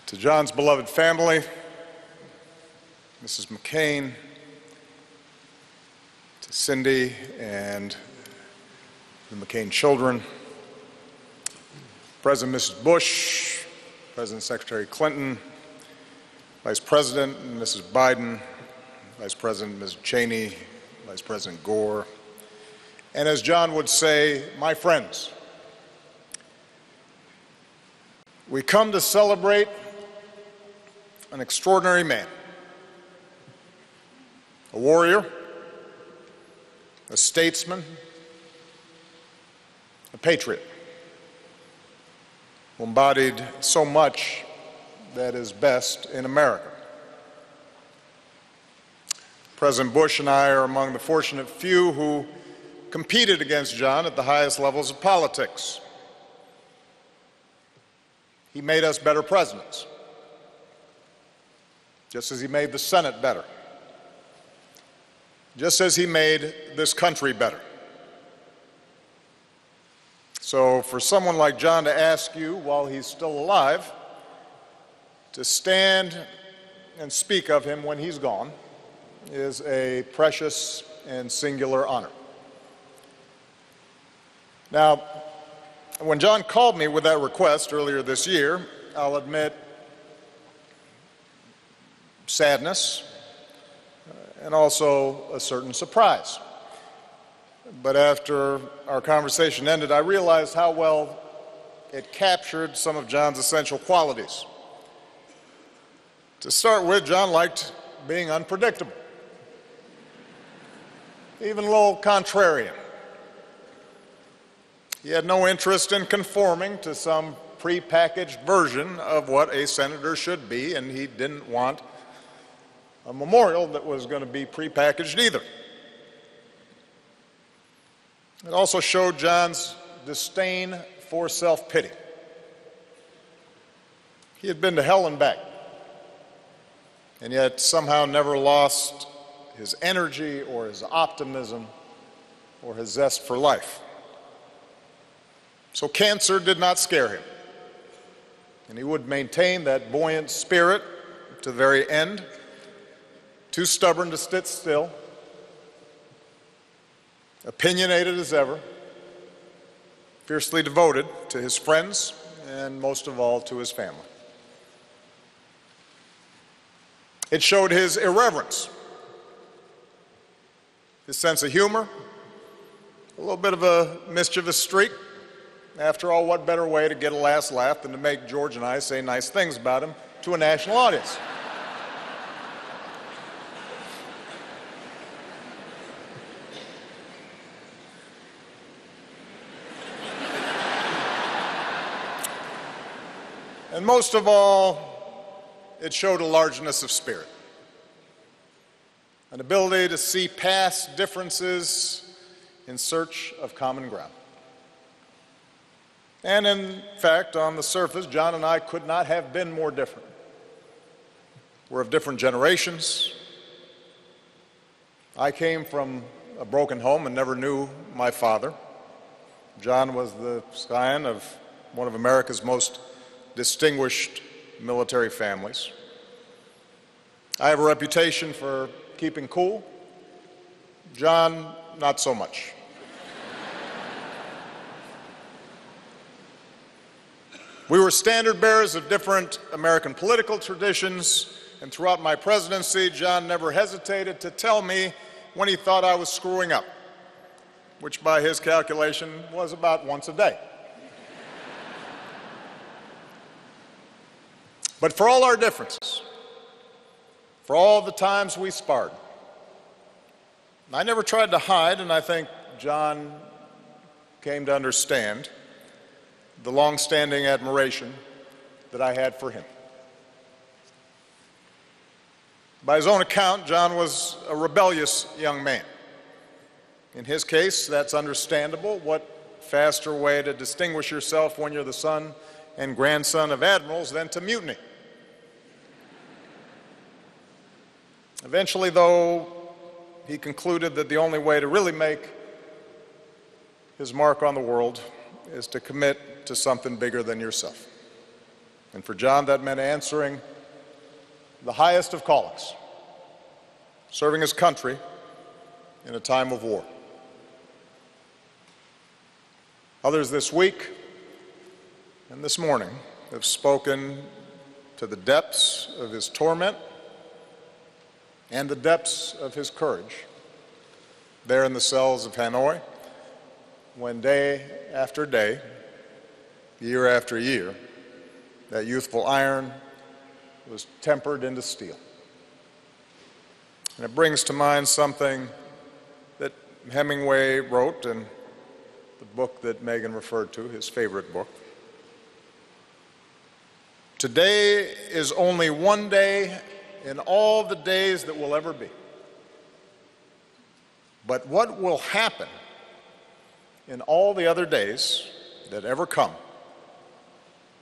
To John's beloved family, Mrs. McCain, to Cindy and the McCain children, President Mrs. Bush, President Secretary Clinton, Vice President Mrs. Biden, Vice President Mrs. Cheney, Vice President Gore, and as John would say, my friends. We come to celebrate an extraordinary man, a warrior, a statesman, a patriot, who embodied so much that is best in America. President Bush and I are among the fortunate few who competed against John at the highest levels of politics. He made us better presidents, just as he made the Senate better, just as he made this country better. So for someone like John to ask you, while he's still alive, to stand and speak of him when he's gone is a precious and singular honor. Now, when John called me with that request earlier this year, I'll admit sadness and also a certain surprise. But after our conversation ended, I realized how well it captured some of John's essential qualities. To start with, John liked being unpredictable, even a little contrarian. He had no interest in conforming to some prepackaged version of what a senator should be, and he didn't want a memorial that was going to be prepackaged either. It also showed John's disdain for self-pity. He had been to hell and back, and yet somehow never lost his energy or his optimism or his zest for life. So cancer did not scare him, and he would maintain that buoyant spirit to the very end, too stubborn to sit still, opinionated as ever, fiercely devoted to his friends, and most of all to his family. It showed his irreverence, his sense of humor, a little bit of a mischievous streak. After all, what better way to get a last laugh than to make George and I say nice things about him to a national audience? And most of all, it showed a largeness of spirit, an ability to see past differences in search of common ground. And in fact, on the surface, John and I could not have been more different. We're of different generations. I came from a broken home and never knew my father. John was the scion of one of America's most distinguished military families. I have a reputation for keeping cool. John, not so much. We were standard bearers of different American political traditions, and throughout my presidency, John never hesitated to tell me when he thought I was screwing up, which by his calculation was about once a day. But for all our differences, for all the times we sparred, I never tried to hide, and I think John came to understand the long-standing admiration that I had for him. By his own account, John was a rebellious young man. In his case, that's understandable. What faster way to distinguish yourself when you're the son and grandson of admirals than to mutiny? Eventually, though, he concluded that the only way to really make his mark on the world is to commit to something bigger than yourself. And for John, that meant answering the highest of callings, serving his country in a time of war. Others this week and this morning have spoken to the depths of his torment and the depths of his courage there in the cells of Hanoi, when day after day, year after year, that youthful iron was tempered into steel. And it brings to mind something that Hemingway wrote in the book that Megan referred to, his favorite book. Today is only one day in all the days that will ever be. But what will happen in all the other days that ever come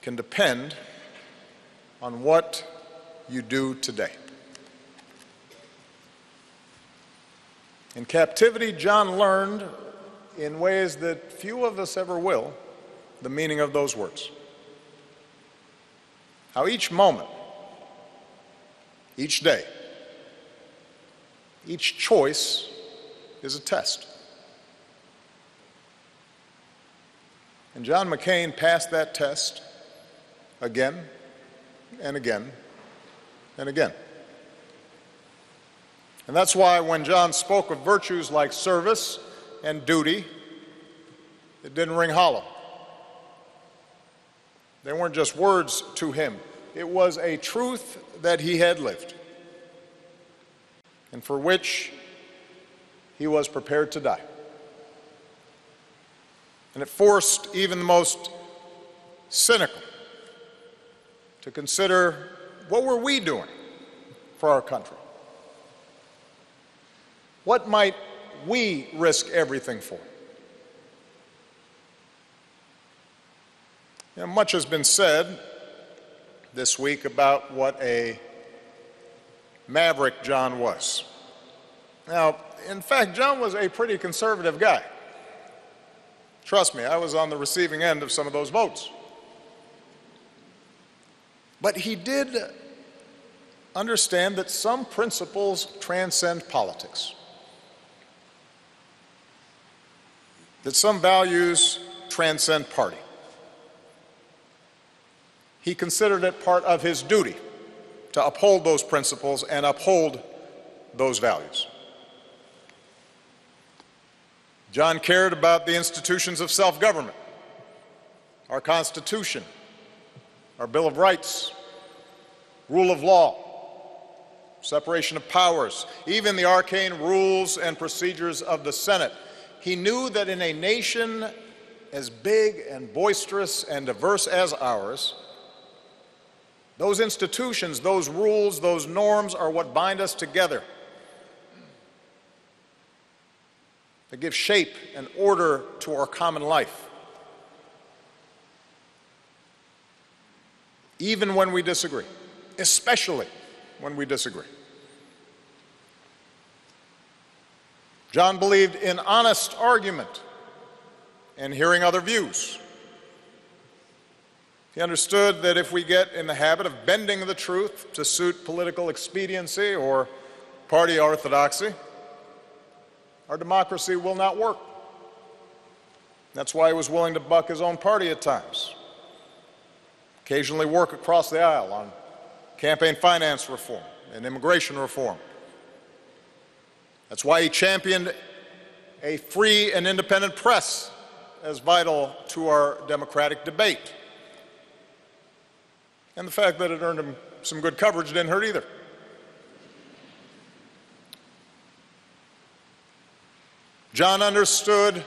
can depend on what you do today. In captivity, John learned, in ways that few of us ever will, the meaning of those words. How each moment, each day, each choice is a test. And John McCain passed that test again and again and again. And that's why when John spoke of virtues like service and duty, it didn't ring hollow. They weren't just words to him. It was a truth that he had lived and for which he was prepared to die. And it forced even the most cynical to consider, what were we doing for our country? What might we risk everything for? You know, much has been said this week about what a maverick John was. Now, in fact, John was a pretty conservative guy. Trust me, I was on the receiving end of some of those votes. But he did understand that some principles transcend politics, that some values transcend party. He considered it part of his duty to uphold those principles and uphold those values. John cared about the institutions of self-government, our Constitution, our Bill of Rights, rule of law, separation of powers, even the arcane rules and procedures of the Senate. He knew that in a nation as big and boisterous and diverse as ours, those institutions, those rules, those norms are what bind us together. They give shape and order to our common life. Even when we disagree, especially when we disagree. John believed in honest argument and hearing other views. He understood that if we get in the habit of bending the truth to suit political expediency or party orthodoxy, our democracy will not work. That's why he was willing to buck his own party at times, occasionally work across the aisle on campaign finance reform and immigration reform. That's why he championed a free and independent press as vital to our democratic debate. And the fact that it earned him some good coverage didn't hurt either. John understood,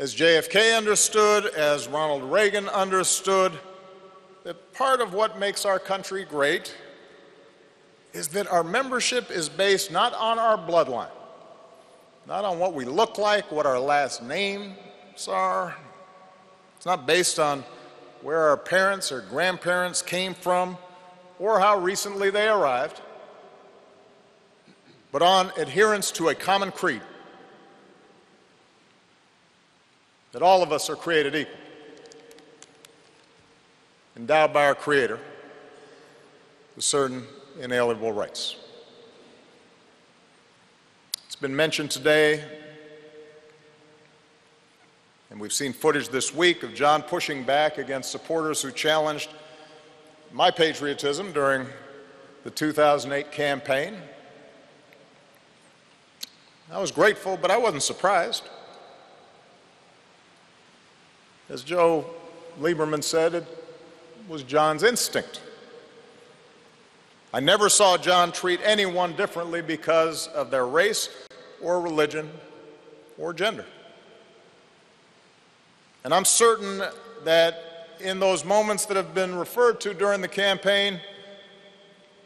as JFK understood, as Ronald Reagan understood, that part of what makes our country great is that our membership is based not on our bloodline, not on what we look like, what our last names are. It's not based on where our parents or grandparents came from or how recently they arrived, but on adherence to a common creed, that all of us are created equal. endowed by our Creator with certain inalienable rights. It's been mentioned today, and we've seen footage this week of John pushing back against supporters who challenged my patriotism during the 2008 campaign. I was grateful, but I wasn't surprised. As Joe Lieberman said, it was John's instinct. I never saw John treat anyone differently because of their race or religion or gender. And I'm certain that in those moments that have been referred to during the campaign,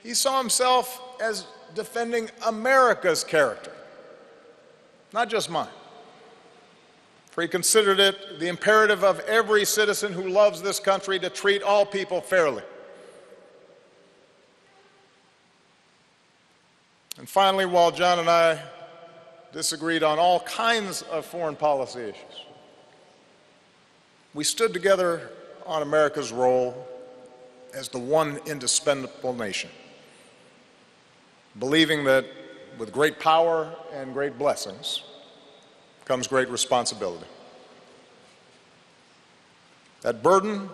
he saw himself as defending America's character, not just mine. For he considered it the imperative of every citizen who loves this country to treat all people fairly. And finally, while John and I disagreed on all kinds of foreign policy issues, we stood together on America's role as the one indispensable nation, believing that with great power and great blessings comes great responsibility. That burden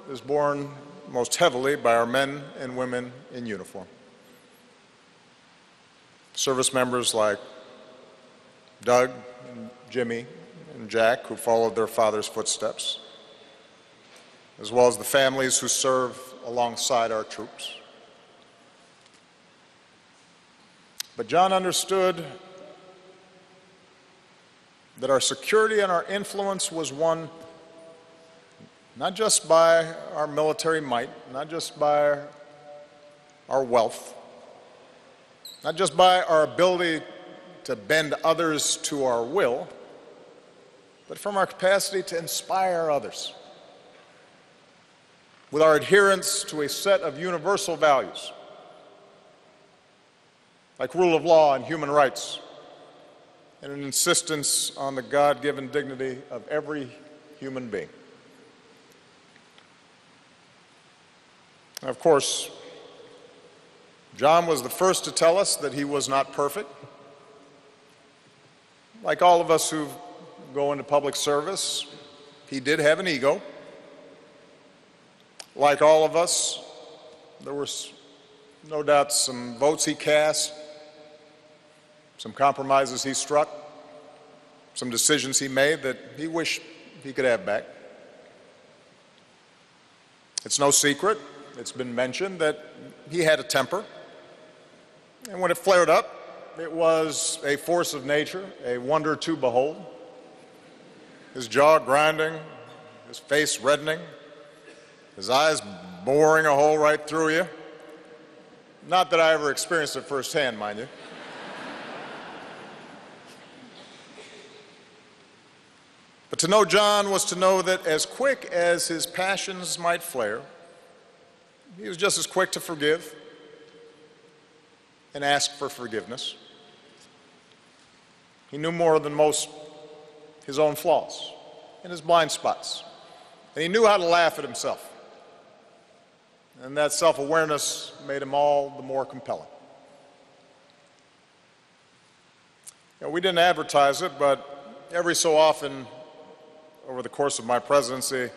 is borne most heavily by our men and women in uniform. Service members like Doug, and Jimmy, and Jack, who followed their father's footsteps, as well as the families who serve alongside our troops. But John understood that our security and our influence was won not just by our military might, not just by our wealth, not just by our ability to bend others to our will, but from our capacity to inspire others with our adherence to a set of universal values like rule of law and human rights, and an insistence on the God-given dignity of every human being. Of course, John was the first to tell us that he was not perfect. Like all of us who go into public service, he did have an ego. Like all of us, there were no doubt some votes he cast, some compromises he struck, some decisions he made that he wished he could have back. It's no secret, it's been mentioned, that he had a temper. And when it flared up, it was a force of nature, a wonder to behold. His jaw grinding, his face reddening, his eyes boring a hole right through you. Not that I ever experienced it firsthand, mind you. But to know John was to know that as quick as his passions might flare, he was just as quick to forgive and ask for forgiveness. He knew more than most his own flaws and his blind spots. And he knew how to laugh at himself. And that self-awareness made him all the more compelling. You know, we didn't advertise it, but every so often over the course of my presidency,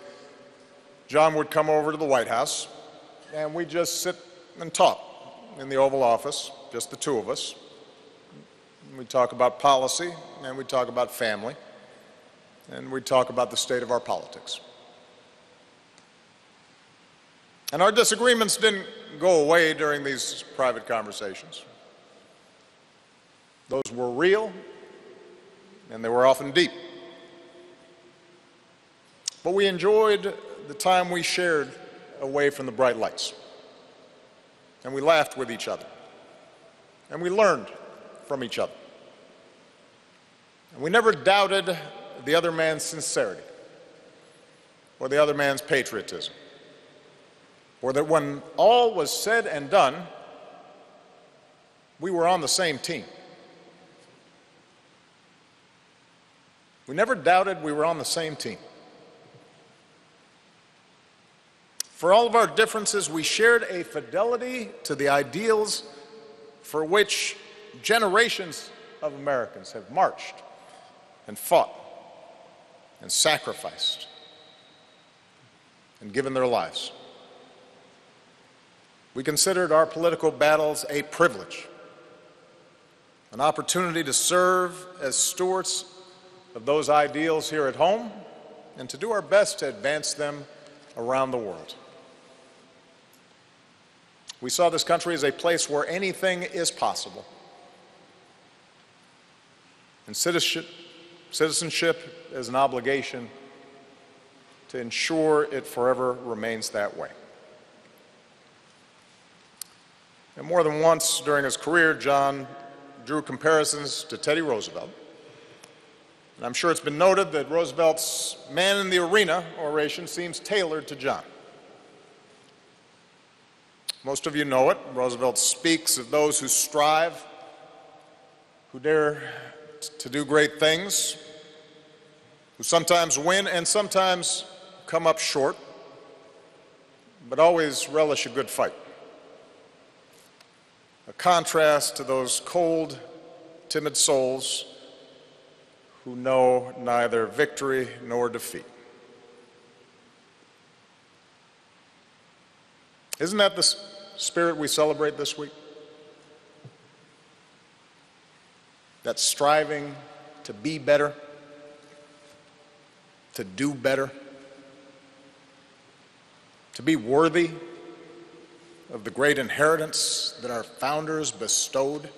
John would come over to the White House, and we'd just sit and talk in the Oval Office, just the two of us. We'd talk about policy, and we'd talk about family, and we'd talk about the state of our politics. And our disagreements didn't go away during these private conversations. Those were real, and they were often deep. But we enjoyed the time we shared away from the bright lights. And we laughed with each other. And we learned from each other. And we never doubted the other man's sincerity or the other man's patriotism, or that when all was said and done, we were on the same team. We never doubted we were on the same team. for all of our differences, we shared a fidelity to the ideals for which generations of Americans have marched and fought and sacrificed and given their lives. We considered our political battles a privilege, an opportunity to serve as stewards of those ideals here at home and to do our best to advance them around the world. We saw this country as a place where anything is possible. And citizenship is an obligation to ensure it forever remains that way. And more than once during his career, John drew comparisons to Teddy Roosevelt. And I'm sure it's been noted that Roosevelt's man in the arena oration seems tailored to John. Most of you know it. Roosevelt speaks of those who strive, who dare to do great things, who sometimes win and sometimes come up short, but always relish a good fight. A contrast to those cold, timid souls who know neither victory nor defeat. Isn't that the spirit we celebrate this week? That striving to be better, to do better, to be worthy of the great inheritance that our founders bestowed.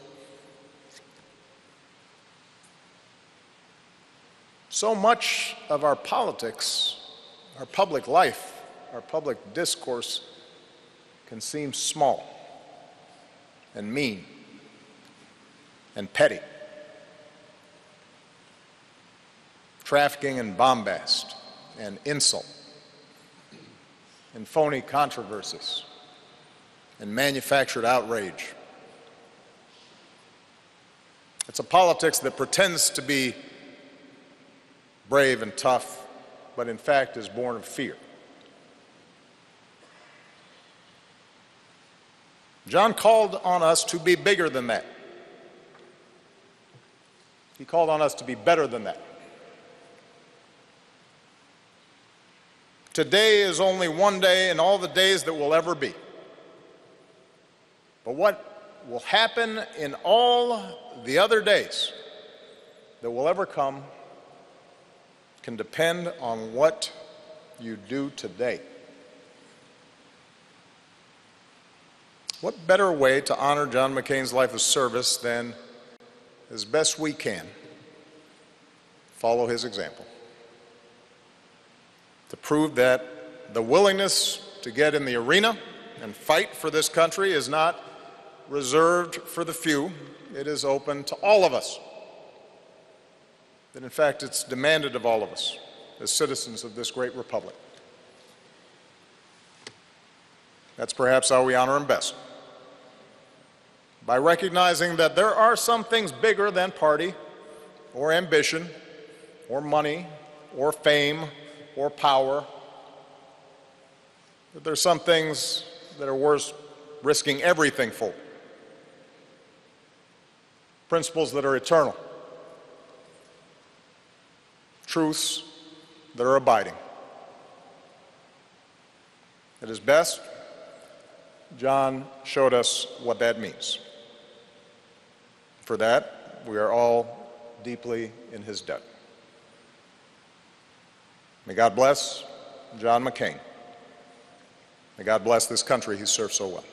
So much of our politics, our public life, our public discourse can seem small and mean and petty. Trafficking in bombast and insult and phony controversies and manufactured outrage. It's a politics that pretends to be brave and tough, but in fact is born of fear. John called on us to be bigger than that. He called on us to be better than that. Today is only one day in all the days that will ever be. But what will happen in all the other days that will ever come can depend on what you do today. What better way to honor John McCain's life of service than, as best we can, follow his example? To prove that the willingness to get in the arena and fight for this country is not reserved for the few, it is open to all of us. That in fact it's demanded of all of us as citizens of this great republic. That's perhaps how we honor him best. By recognizing that there are some things bigger than party or ambition or money or fame or power. That there's some things that are worth risking everything for. Principles that are eternal. Truths that are abiding. At his best, John showed us what that means. For that, we are all deeply in his debt. May God bless John McCain. May God bless this country he served so well.